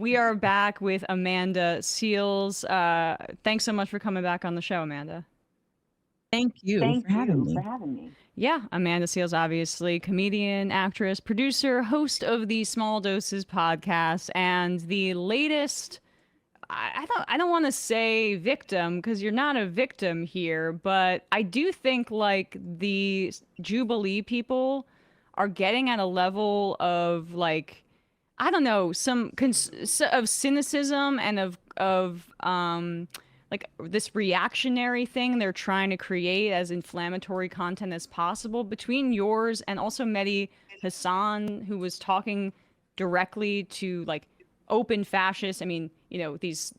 We are back with Amanda Seals. Thanks so much for coming back on the show, Amanda. Thank you Thank for having you for me. having me. Yeah, Amanda Seals, obviously comedian, actress, producer, host of the Small Doses podcast, and the latest. I don't want to say victim because you're not a victim here, but I do think like the Jubilee people are getting at a level of like I don't know, of cynicism and of like this reactionary thing they're trying to create as inflammatory content as possible between yours and also Mehdi Hassan, who was talking directly to like open fascists. I mean, these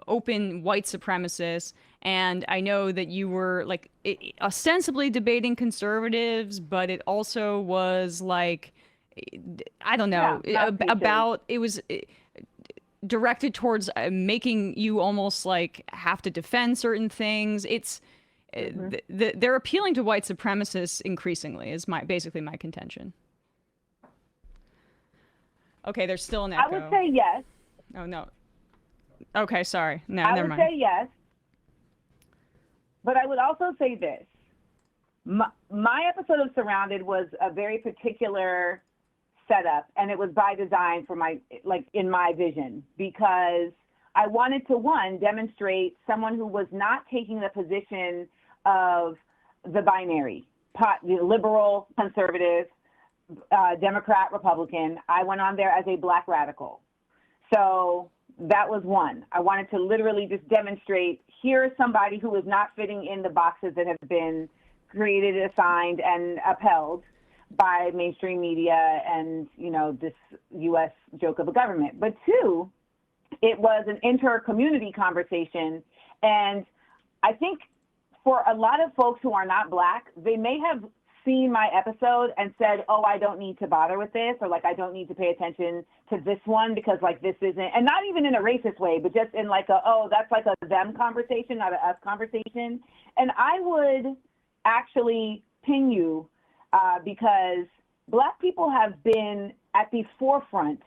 open white supremacists. And I know that you were like ostensibly debating conservatives, but it also was like I don't Yeah, know mouthpieces. about it was directed towards making you almost like have to defend certain things. It's Hmm. they're appealing to white supremacists increasingly is my basically my contention. Okay, there's still an I would echo. say yes. Oh no. Okay, sorry. No, I never would mind. say yes. But I would also say this. My episode of Surrounded was a very particular setup, and it was by design for in my vision, because I wanted to, one, demonstrate someone who was not taking the position of the binary, liberal, conservative, Democrat, Republican. I went on there as a Black radical. So that was one. I wanted to literally just demonstrate here is somebody who is not fitting in the boxes that have been created, assigned, and upheld by mainstream media and, this U.S. joke of a government. But two, it was an inter-community conversation. And I think for a lot of folks who are not Black, they may have seen my episode and said, oh, I don't need to bother with this, or like, I don't need to pay attention to this one because like this isn't, and not even in a racist way, but just in like that's like a them conversation, not a us conversation. And I would actually pin you because Black people have been at the forefront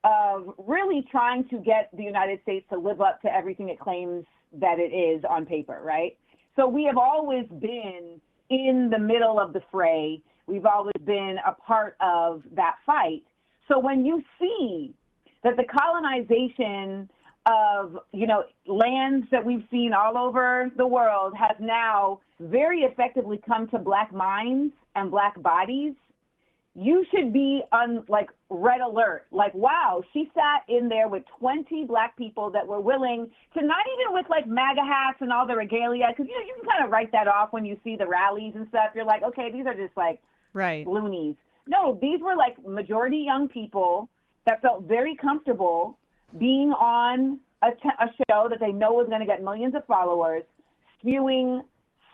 of really trying to get the United States to live up to everything it claims that it is on paper, right? So we have always been in the middle of the fray. We've always been a part of that fight. So when you see that the colonization of, lands that we've seen all over the world has now very effectively come to Black minds and Black bodies, you should be on like red alert. Like, wow, she sat in there with 20 Black people that were willing to, not even with like MAGA hats and all the regalia, because you can kind of write that off when you see the rallies and stuff. You're like, okay, these are just like Right. loonies. No, these were like majority young people that felt very comfortable being on a show that they know is going to get millions of followers, spewing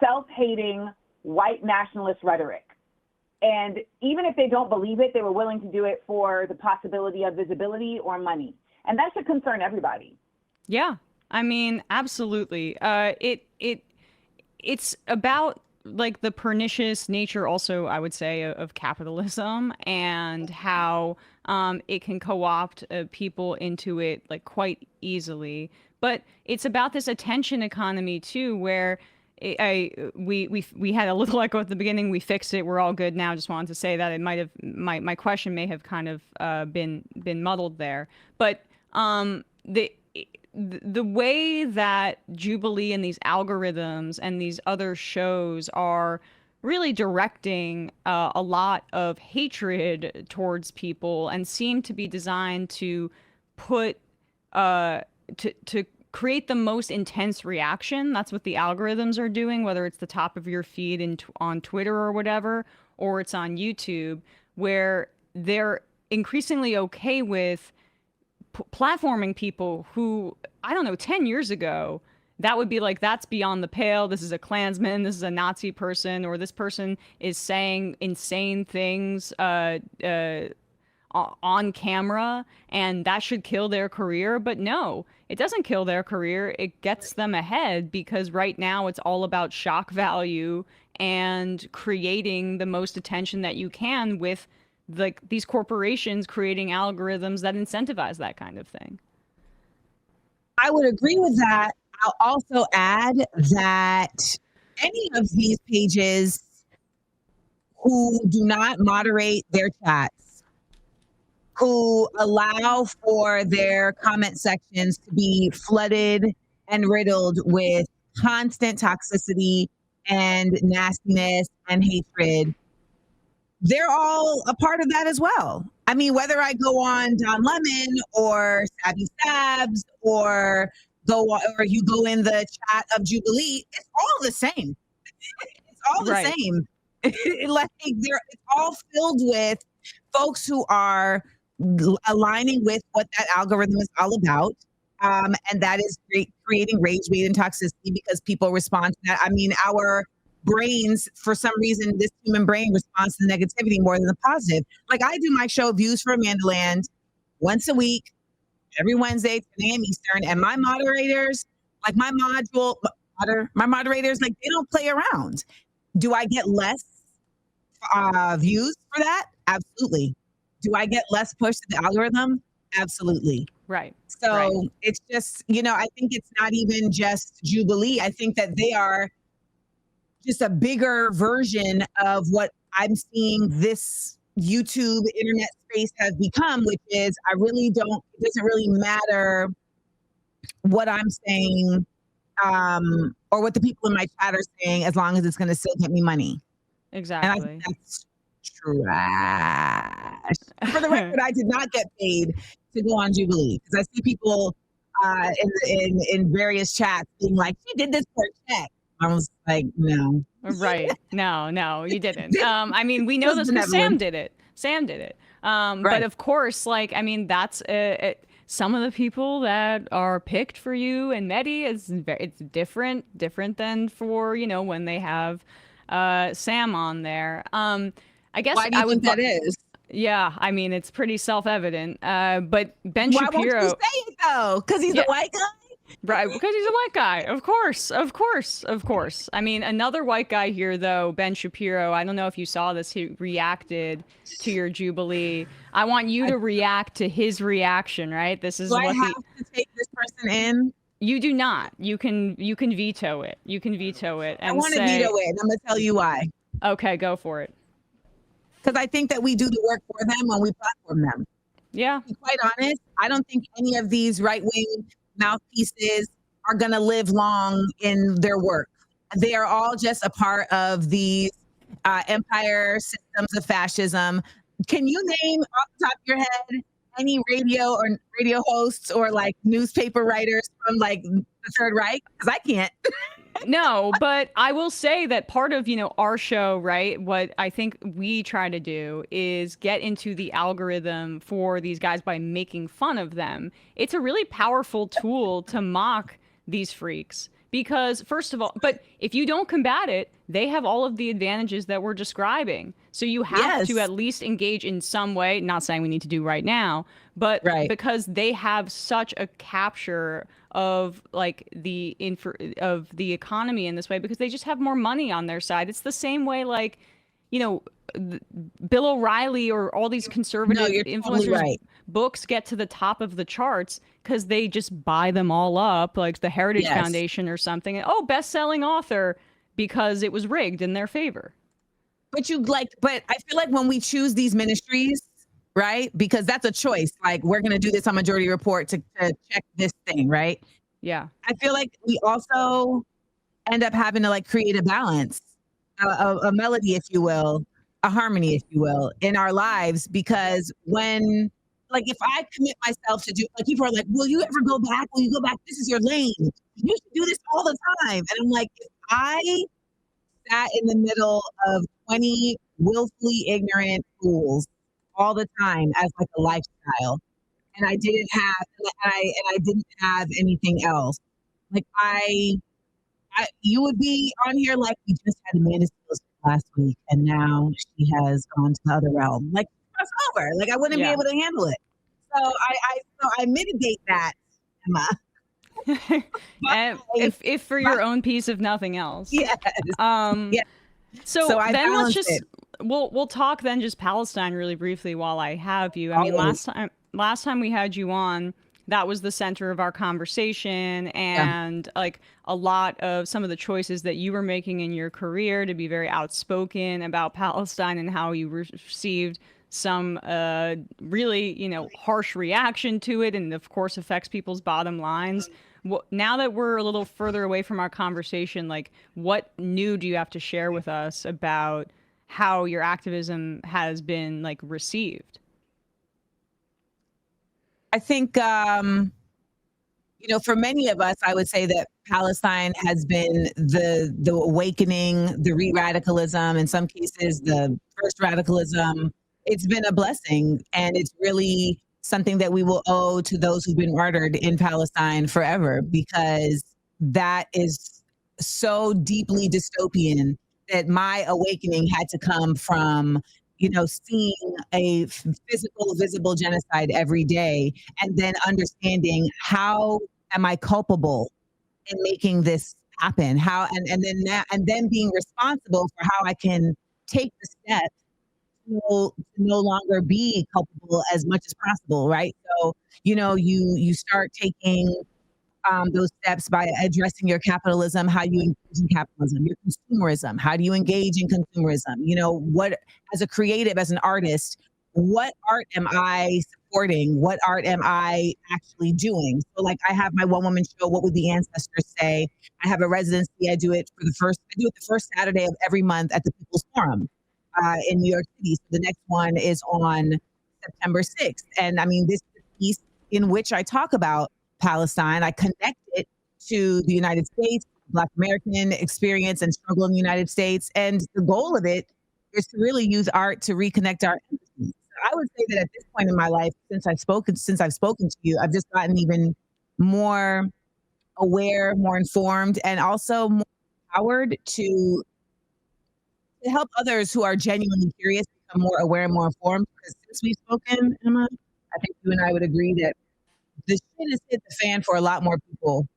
self-hating white nationalist rhetoric. And even if they don't believe it, they were willing to do it for the possibility of visibility or money. And that should concern everybody. Yeah. I mean, absolutely. It's about like the pernicious nature also I would say of capitalism and how it can co-opt people into it like quite easily, but it's about this attention economy too where we had a little echo at the beginning. We fixed it. We're all good now. Just wanted to say that it might have my question may have kind of been muddled there. But the way that Jubilee and these algorithms and these other shows are really directing a lot of hatred towards people and seem to be designed to put to create the most intense reaction. That's what the algorithms are doing, whether it's the top of your feed on Twitter or whatever, or it's on YouTube, where they're increasingly okay with platforming people who, I don't know, 10 years ago, that would be like, that's beyond the pale. This is a Klansman. This is a Nazi person, or this person is saying insane things on camera, and that should kill their career. But no, it doesn't kill their career. It gets them ahead because right now it's all about shock value and creating the most attention that you can with like these corporations creating algorithms that incentivize that kind of thing. I would agree with that. I'll also add that any of these pages who do not moderate their chats, who allow for their comment sections to be flooded and riddled with constant toxicity and nastiness and hatred, they're all a part of that as well. I mean, whether I go on Don Lemon or Savvy Sabs or you go in the chat of Jubilee, it's all the same. It's all the same. Like it's all filled with folks who are aligning with what that algorithm is all about. And that is creating rage, bait, and toxicity because people respond to that. I mean, our brains, for some reason, this human brain responds to the negativity more than the positive. Like I do my show Views for Amanda Land once a week, every Wednesday, 10 a.m. Eastern. And my moderators, like my moderators, like they don't play around. Do I get less views for that? Absolutely. Do I get less push to the algorithm? Absolutely. Right. So it's just, I think it's not even just Jubilee. I think that they are just a bigger version of what I'm seeing this YouTube internet space has become, which is it doesn't really matter what I'm saying or what the people in my chat are saying as long as it's going to still get me money. Exactly. And I think that's trash. For the record, I did not get paid to go on Jubilee because I see people in various chats being like, she did this for a check. I was like, no. Right. No, you didn't. I mean, we know this because Sam did it. But of course, like, I mean, that's some of the people that are picked for you and Mehdi it's different than for, when they have Sam on there. I guess why do you think that is? Yeah, I mean, it's pretty self-evident. But Ben Shapiro. Why won't you say it though? Because he's a white guy? Right, because he's a white guy. Of course. I mean, another white guy here, though, Ben Shapiro, I don't know if you saw this, he reacted to your Jubilee. I want you to react to his reaction, right? This is Do I have to take this person in? You do not. You can veto it. And I want to veto it, and I'm going to tell you why. Okay, go for it. Because I think that we do the work for them when we platform them. Yeah. To be quite honest, I don't think any of these right-wing mouthpieces are going to live long in their work. They are all just a part of these empire systems of fascism. Can you name off the top of your head any radio hosts or like newspaper writers from like the Third Reich? Because I can't. No, but I will say that part of, our show, right, what I think we try to do is get into the algorithm for these guys by making fun of them. It's a really powerful tool to mock these freaks because, first of all, but if you don't combat it, they have all of the advantages that we're describing. So you have to at least engage in some way, not saying we need to do right now, but because they have such a capture of like of the economy in this way because they just have more money on their side. It's the same way like, Bill O'Reilly or all these conservative influencers books get to the top of the charts because they just buy them all up, like the Heritage Foundation or something. And, best-selling author because it was rigged in their favor. But I feel like when we choose these ministries, right? Because that's a choice. Like we're going to do this on Majority Report to check this thing, right? Yeah. I feel like we also end up having to like create a balance, a melody, if you will, a harmony, if you will, in our lives. Because when, like, if I commit myself to do, like, people are like, will you ever go back? Will you go back? This is your lane. You should do this all the time. And I'm like, if I sat in the middle of 20 willfully ignorant fools all the time as like a lifestyle, and I didn't have anything else, like you would be on here like we just had Amanda Seales last week, and now she has gone to the other realm. Like cross over, like I wouldn't be able to handle it. So I mitigate that, Emma. And if for your own peace, if nothing else. Yes. So then we'll talk then just Palestine really briefly while I have you. I mean, Always. last time we had you on, that was the center of our conversation, Yeah. and like a lot of some of the choices that you were making in your career to be very outspoken about Palestine and how you received some really, harsh reaction to it, and of course affects people's bottom lines. Now that we're a little further away from our conversation, like what new do you have to share with us about how your activism has been like received? I think, for many of us, I would say that Palestine has been the awakening, the re-radicalism, in some cases, the first radicalism. It's been a blessing, and it's really something that we will owe to those who've been martyred in Palestine forever, because that is so deeply dystopian that my awakening had to come from, seeing a physical, visible genocide every day, and then understanding how am I culpable in making this happen? How and then being responsible for how I can take the steps to no longer be culpable as much as possible, right? So, you start taking those steps by addressing your capitalism, how you engage in capitalism, your consumerism, how do you engage in consumerism? What, as a creative, as an artist, what art am I supporting? What art am I actually doing? So, like, I have my one woman show, What Would the Ancestors Say? I have a residency. I do it the first Saturday of every month at the People's Forum in New York City. So the next one is on September 6th. And I mean, this is a piece in which I talk about Palestine. I connect it to the United States, Black American experience and struggle in the United States. And the goal of it is to really use art to reconnect our empathy. So I would say that at this point in my life, since I've spoken to you, I've just gotten even more aware, more informed, and also more empowered to help others who are genuinely curious become more aware and more informed. Because since we've spoken, Emma, I think you and I would agree that the shit has hit the fan for a lot more people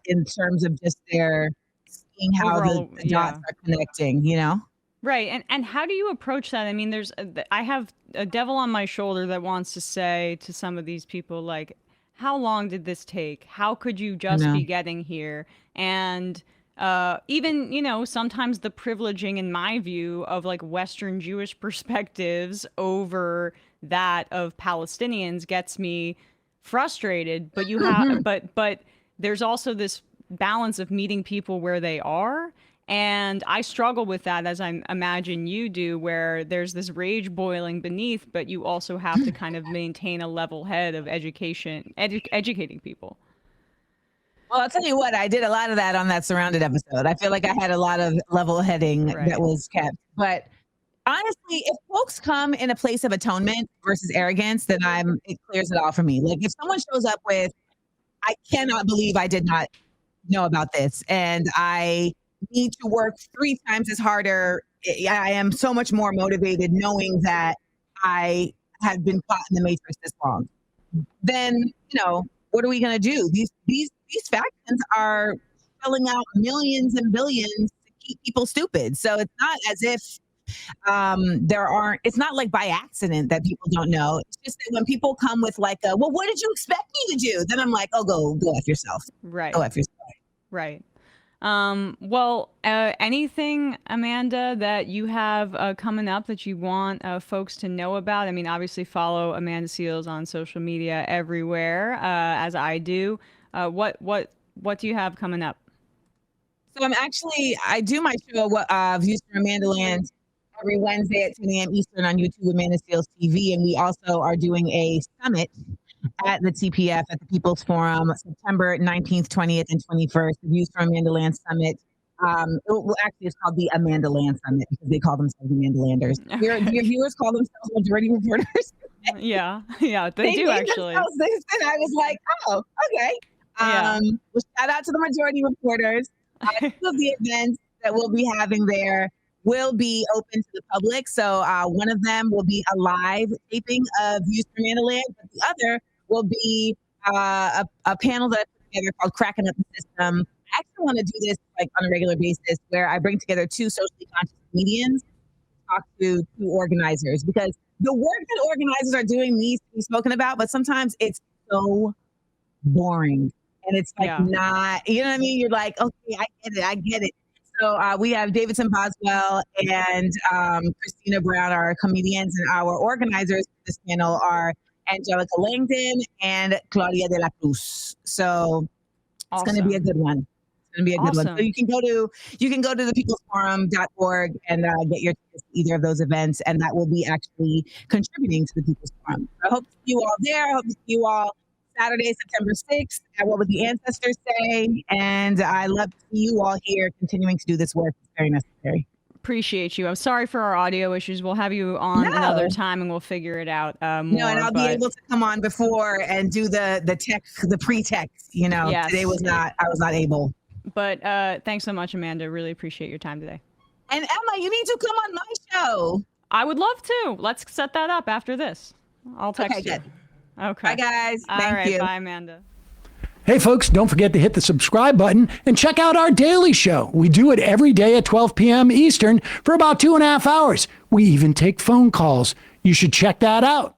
in terms of just their seeing how Overall, the dots are connecting, Right. And how do you approach that? I mean, I have a devil on my shoulder that wants to say to some of these people, like, how long did this take? How could you I just know. be getting here? And even, sometimes the privileging, in my view, of like Western Jewish perspectives over that of Palestinians gets me frustrated. But you have, but there's also this balance of meeting people where they are. And I struggle with that, as I imagine you do, where there's this rage boiling beneath, but you also have to kind of maintain a level head of educating people. Well, I'll tell you what, I did a lot of that on that Surrounded episode. I feel like I had a lot of level heading Right. that was kept. But honestly, if folks come in a place of atonement versus arrogance, then it clears it all for me. Like, if someone shows up with, I cannot believe I did not know about this, and I need to work 3 times as harder, I am so much more motivated knowing that I have been caught in the matrix this long. Then, what are we going to do? These factions are shelling out millions and billions to keep people stupid. So it's not as if it's not like by accident that people don't know. It's just that when people come with like well, what did you expect me to do? Then I'm like, oh, go F yourself. Right. Go F yourself. Right. Well, anything, Amanda, that you have coming up that you want folks to know about? I mean, obviously follow Amanda Seales on social media everywhere, as I do. What do you have coming up? So I do my show, Views from Amanda Land, every Wednesday at 10 a.m. Eastern on YouTube with Amanda Seales TV. And we also are doing a summit at the TPF at the People's Forum, September 19th, 20th, and 21st, the Views from Amanda Land Summit. Actually, it's called the Amanda Land Summit because they call themselves Amanda Landers. Okay. Your viewers call themselves majority reporters. Yeah, they do actually. I was like, oh, okay. Yeah. Well, shout out to the majority reporters. Two of the events that we'll be having there will be open to the public. So one of them will be a live taping of Views from Amanda Land, but the other will be a panel that I put together called Cracking Up the System. I actually want to do this like on a regular basis where I bring together 2 socially conscious comedians, talk to organizers, because the work that organizers are doing needs to be spoken about, but sometimes it's so boring. And it's like not, you know what I mean? You're like, okay, I get it. So we have Davidson Boswell and Christina Brown, our comedians, and our organizers for this panel are Angelica Langdon and Claudia de la Cruz. So it's going to be a good one. It's going to be a good one. So you can go to thepeoplesforum.org and get your tickets to either of those events, and that will be actually contributing to the People's Forum. I hope to see you all there. I hope to see you all Saturday, September 6th at What Would the Ancestors Say? And I love to see you all here continuing to do this work. It's very necessary. Appreciate you. I'm sorry for our audio issues. We'll have you on another time and we'll figure it out more. No, and I'll be able to come on before and do the pre-text. You know, today I was not able. But thanks so much, Amanda. Really appreciate your time today. And Emma, you need to come on my show. I would love to. Let's set that up after this. I'll text you. Good. Okay. Bye, guys. Thank you. Bye, Amanda. Hey, folks, don't forget to hit the subscribe button and check out our daily show. We do it every day at 12 p.m. Eastern for about 2.5 hours. We even take phone calls. You should check that out.